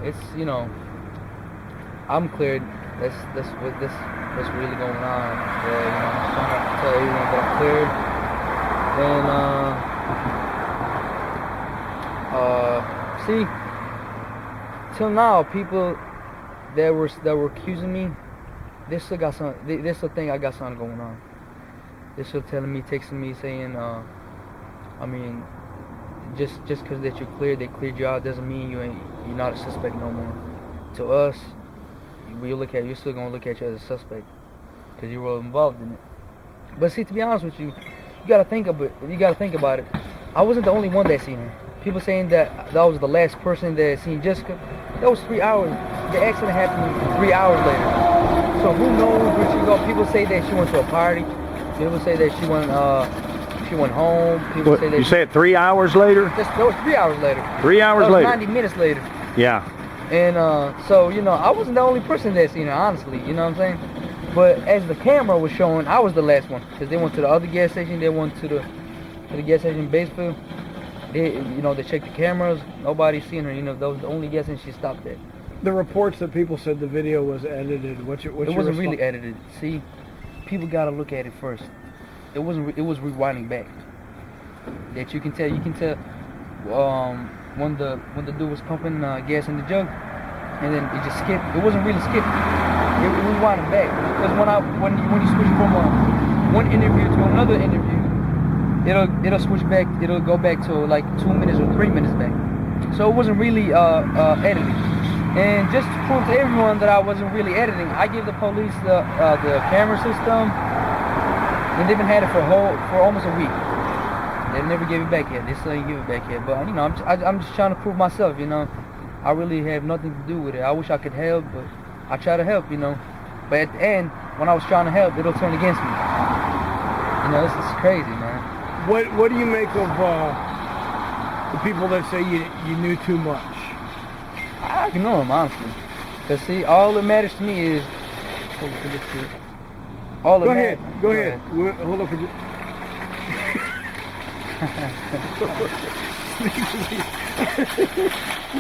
it's, you know, I'm cleared. That's what's really going on. Yeah, you know, I'm trying to tell everyone that I'm cleared. And see, till now, people that were accusing me, they still got some. They still think I got something going on. They're still telling me, texting me, saying, I mean, just because that you're cleared, they cleared you out, doesn't mean you're not a suspect no more. To us, you're still gonna look at you as a suspect because you were involved in it. But see, to be honest with you, you gotta think about it. I wasn't the only one that seen her. People saying that was the last person that seen Jessica. That was 3 hours. The accident happened 3 hours later. So who knows where she go? People say that she went to a party. People say that she went home. People say that you said 3 hours later? That was 3 hours later. 3 hours later. 90 minutes later. Yeah. And so, you know, I wasn't the only person that seen her, honestly, you know what I'm saying? But as the camera was showing, I was the last one. Because they went to the other gas station, they went to the gas station in Batesville. They checked the cameras, nobody seen her, you know, that was the only gas station she stopped at. The reports that people said the video was edited, it wasn't really edited. See, people gotta look at it first. It was rewinding back. That you can tell when the dude was pumping gas in the jug, and then it just skipped. It wasn't really skipping. It rewinded back. Because when you switch from one interview to another interview, it'll switch back. It'll go back to like 2 minutes or 3 minutes back. So it wasn't really edited. And just to prove to everyone that I wasn't really editing, I gave the police the camera system, and they've been had it for almost a week. They never gave it back yet. They still ain't give it back yet. But you know, I'm just trying to prove myself. You know, I really have nothing to do with it. I wish I could help, but I try to help. You know, but at the end, when I was trying to help, it'll turn against me. You know, this is crazy, man. What do you make of the people that say you knew too much? I ignore them, honestly. Cause see, all that matters to me is. Go ahead. Hold up for just.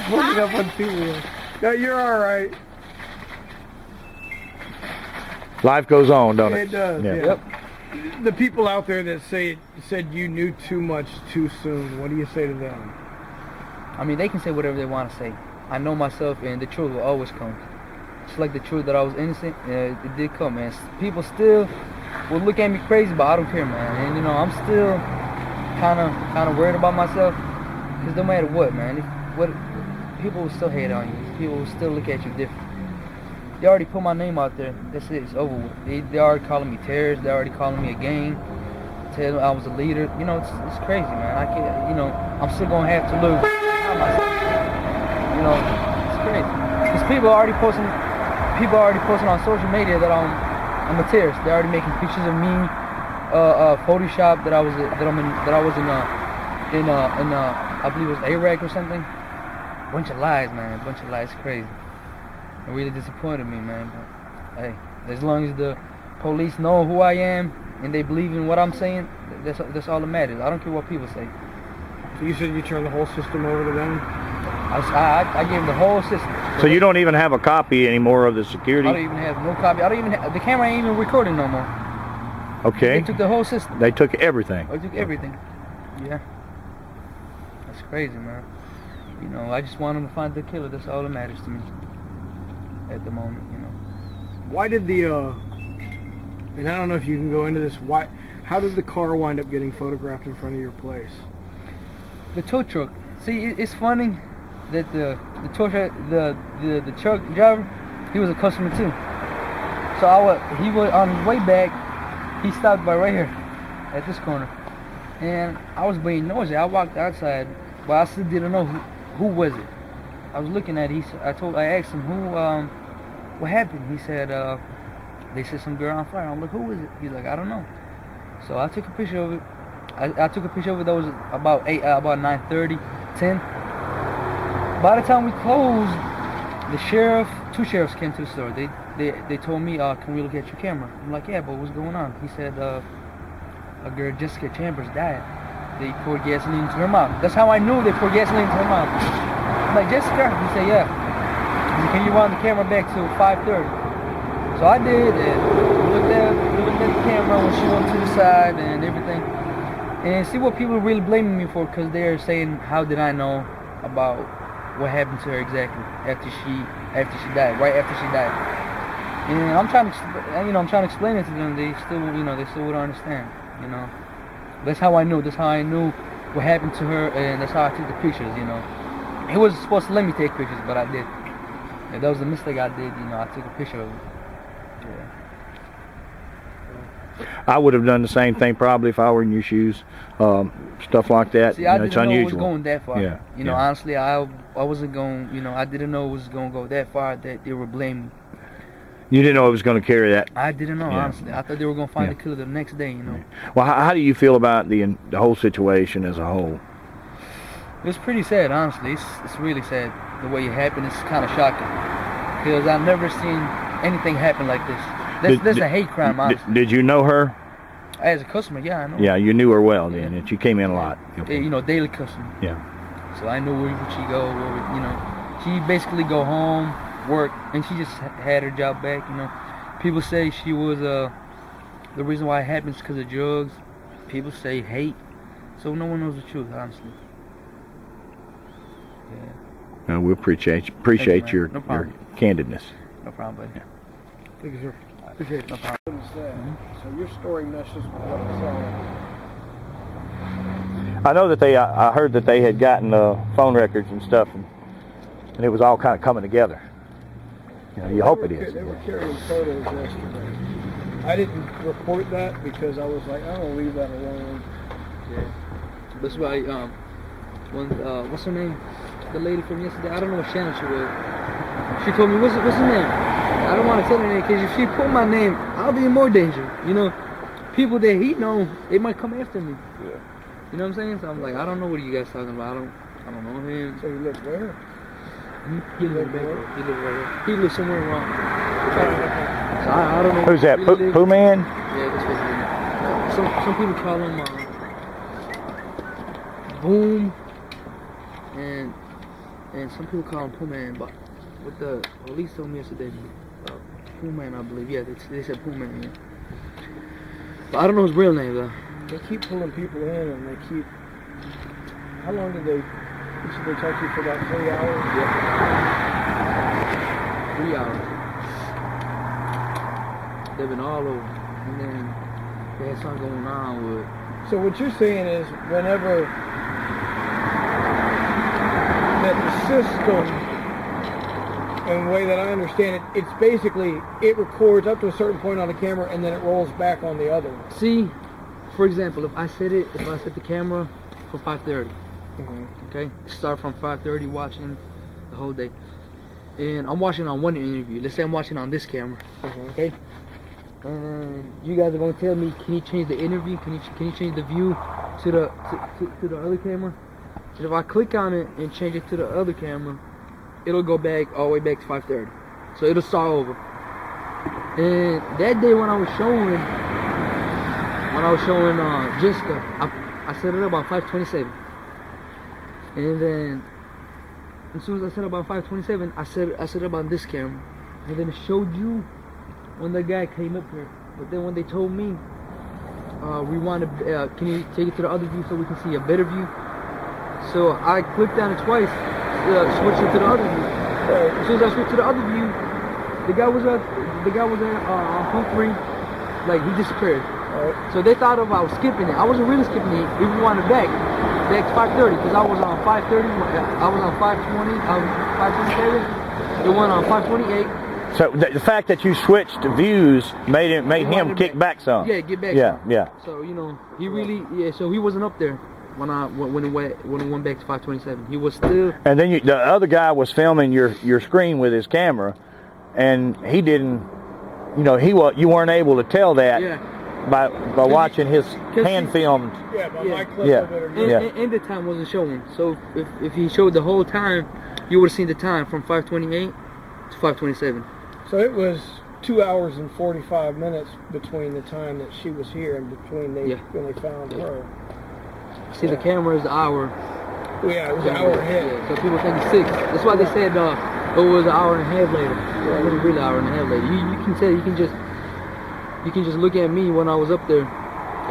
Putting up on people. No, you're all right. Life goes on, don't it? It does. Yeah. Yep. The people out there that said you knew too much too soon. What do you say to them? I mean, they can say whatever they want to say. I know myself, and the truth will always come. Just like the truth that I was innocent, it did come, man. People still will look at me crazy, but I don't care, man. And you know, I'm still kind of worried about myself, because no matter what, man, people will still hate on you. People will still look at you different. They already put my name out there. That's it. It's over with. They already calling me terrorist. They already calling me a gang. Telling I was a leader. You know, it's crazy, man. I can't. You know, I'm still gonna have to lose. You know, it's crazy. Because people are already posting on social media that I'm a terrorist. They're already making pictures of me, Photoshop that I was in I believe it was Iraq or something. Bunch of lies, man. Bunch of lies. It's crazy. It really disappointed me, man. But hey, as long as the police know who I am and they believe in what I'm saying, that's all that matters. I don't care what people say. So you said you turned the whole system over to them? I gave them the whole system. So you don't even have a copy anymore of the security? I don't even have no copy. I don't even have, the camera ain't even recording no more. Okay. They took the whole system. They took everything? They took everything. Yeah. That's crazy, man. You know, I just want them to find the killer. That's all that matters to me at the moment, you know. Why did and I don't know if you can go into this, how did the car wind up getting photographed in front of your place? The tow truck. See, it's funny that the truck driver, he was a customer too. So he was on his way back. He stopped by right here at this corner, and I was being nosy. I walked outside, but I still didn't know who was it. I was looking at it. I asked him what happened. He said they set some girl on fire. I'm like, who is it? He's like, I don't know. So I took a picture of it. I took a picture of it. That was about 9:30, 10. By the time we closed, two sheriffs came to the store. They told me, can we look at your camera? I'm like, yeah, but what's going on? He said, a girl, Jessica Chambers, died. They poured gasoline into her mouth. That's how I knew they poured gasoline into her mouth. I'm like, Jessica? He said, yeah. can you wind the camera back to 5:30? So I did, and looked at the camera when she went to the side and everything, and see what people really blaming me for, because they're saying, how did I know about what happened to her exactly after she died, right after she died? And I'm trying to explain it to them. They still wouldn't understand. That's how I knew. That's how I knew what happened to her, and that's how I took the pictures. He wasn't supposed to let me take pictures, but I did. And that was a mistake I did. I took a picture of it. Yeah. I would have done the same thing probably if I were in your shoes. Stuff like that. See, I didn't it's know unusual. it was going that far. Yeah. Honestly, I wasn't going. I didn't know it was going to go that far that they were blaming. You didn't know it was going to carry that. I didn't know, honestly. I thought they were going to find the killer the next day. Well, how do you feel about the whole situation as a whole? It's pretty sad, honestly. It's really sad the way it happened. It's kind of shocking because I've never seen anything happen like this. That's a hate crime, honestly. Did you know her? As a customer, yeah, I know. Yeah, you knew her well then, and she came in a lot. Okay. Daily customer. Yeah. So I knew where she go. She basically go home, work, and she just had her job back. People say she was the reason why it happens because of drugs. People say hate. So no one knows the truth, honestly. Yeah. We appreciate your candidness. No problem, buddy. Thank you, sir. Appreciate it. No problem. So your story meshes with what I'm saying. I know that I heard that they had gotten phone records and stuff, and it was all kind of coming together. You hope it is. They were carrying photos yesterday. I didn't report that because I was like, I'm gonna leave that alone. Yeah. That's why. What's her name? The lady from yesterday. I don't know what channel she was. She told me, what's her name? I don't want to tell her name because if she put my name, I'll be in more danger. People that he know, they might come after me. Yeah. You know what I'm saying? So I'm like, I don't know what you guys talking about. I don't know him. So he lives where? He lives right here. He lives somewhere wrong. So I don't know. Who's that? Pooh Man? Yeah, that's what it is. Some people call him Boom, and some people call him Pooh Man. But with the police told me yesterday, Pooh Man, I believe. Yeah, they said Pooh Man. Yeah. But I don't know his real name though. They keep pulling people in, and they keep. How long did they? Should they talk to you for about 3 hours? Yeah. 3 hours. They've been all over, and then they had something going on with. So what you're saying is, whenever that the system, and the way that I understand it, it's basically it records up to a certain point on the camera, and then it rolls back on the other one. See, for example, if I set the camera for 5:30. Okay, start from 5:30 watching the whole day, and I'm watching on one interview. Let's say I'm watching on this camera. Okay, and you guys are gonna tell me, can you change the interview? Can you change the view to the other camera? And if I click on it and change it to the other camera, it'll go back all the way back to 5:30. So it'll start over. And that day when I was showing Jessica, I set it up on 5:27. And then, as soon as I set up on 5:27, I set it up on this camera, and then it showed you when the guy came up here. But then when they told me, can you take it to the other view so we can see a better view? So I clicked on it twice, switched it to the other view. As soon as I switched to the other view, the guy was on Humphrey, like he disappeared. So they thought I was skipping it. I wasn't really skipping it. We wanted back to 5:30 because I was on 5:30. I was on 5:20. I was 5:27. It went on 5:28. So the fact that you switched views made him kick back some. Yeah, get back. Yeah, some. yeah. So he really So he wasn't up there when it went back to 5:27. He was still. And then the other guy was filming your screen with his camera, and he didn't. You weren't able to tell that. Yeah. By watching his hand filmed. Yeah, but my clip Yeah. of it. And the time wasn't showing. So if he showed the whole time, you would have seen the time from 5:28 to 5:27. So it was 2 hours and 45 minutes between the time that she was here and between when they found her. See, the camera is the hour. Yeah, it was an hour ahead. Yeah, so people think it's 6. That's why they said It was an hour and a half later. It wasn't really an hour and a half later. You can tell. You can just look at me when I was up there.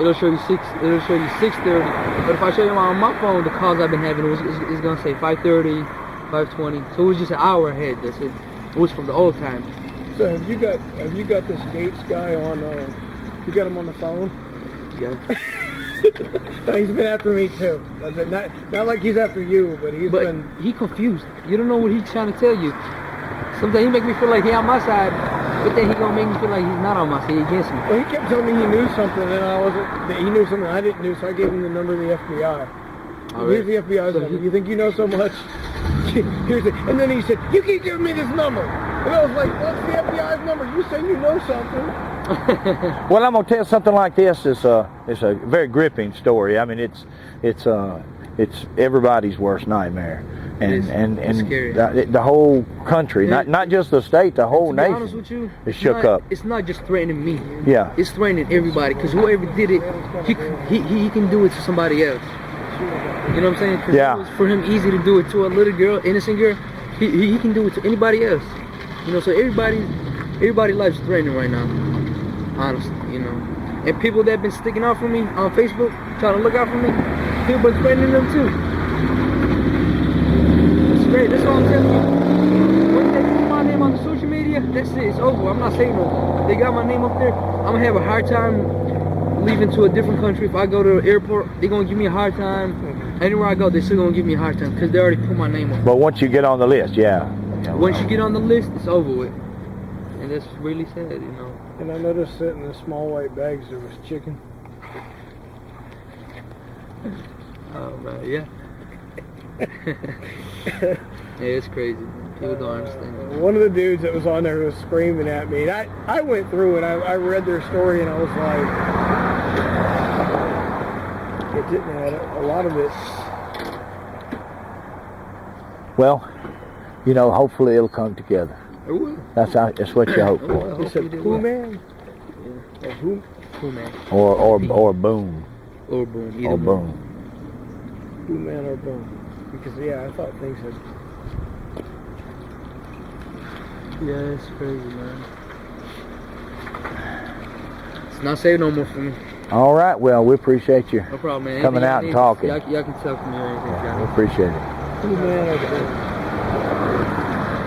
It'll show you 6:30. But if I show you on my phone the calls I've been having, it's gonna say 5:30, 5:20. So it was just an hour ahead. That's it. It was from the old time. So have you got this Gates guy on? You got him on the phone? Yeah. No, he's been after me too. Not like he's after you, but been. He confused. You don't know what he's trying to tell you. Sometimes he make me feel like he on my side, but then he gonna make me feel like he's not on my side, he against me. Well, he kept telling me he knew something, and he knew something I didn't know, so I gave him the number of the FBI. Here's the FBI's number. You think you know so much? Here's it. And then he said, "You keep giving me this number." And I was like, "What's the FBI's number? You say you know something." Well, I'm gonna tell something like this. It's a very gripping story. I mean, it's everybody's worst nightmare, and scary. The whole country, not just the state, the whole nation. To be honest with you, is shook up. It's not just threatening me. Yeah, it's threatening everybody. Because whoever did it, he can do it to somebody else. You know what I'm saying? Cause yeah. It was for him easy to do it to a little girl, innocent girl. He can do it to anybody else. You know, so everybody's life's threatening right now. Honestly, you know. And people that been sticking out for me on Facebook, trying to look out for me, people been threatening them too. It's great. That's all I'm telling you. When they put my name on the social media, that's it. It's over. I'm not saying no. They got my name up there. I'm gonna have a hard time leaving to a different country. If I go to the airport, they're gonna give me a hard time. Anywhere I go, they're still gonna give me a hard time because they already put my name up. But once you get on the list, yeah. Once you get on the list, it's over with. And that's really sad, you know. And I noticed that in the small white bags there was chicken. Oh man, yeah. Yeah, it's crazy. People don't understand. One of the dudes that was on there was screaming at me. And I went through and I read their story and I was like, it didn't add up. A lot of it. Well, you know, hopefully it'll come together. It will. That's what you hope for. He said, "Who man?" Yeah. Who man? Or boom. Or boom. Or boom. Who man or boom? Because yeah, I thought things had. Yeah, it's crazy, man. It's not safe no more for me. All right. Well, we appreciate you No problem, man. coming out and talking. Y'all can talk to me or anything. Yeah, we appreciate it. Who man or boom?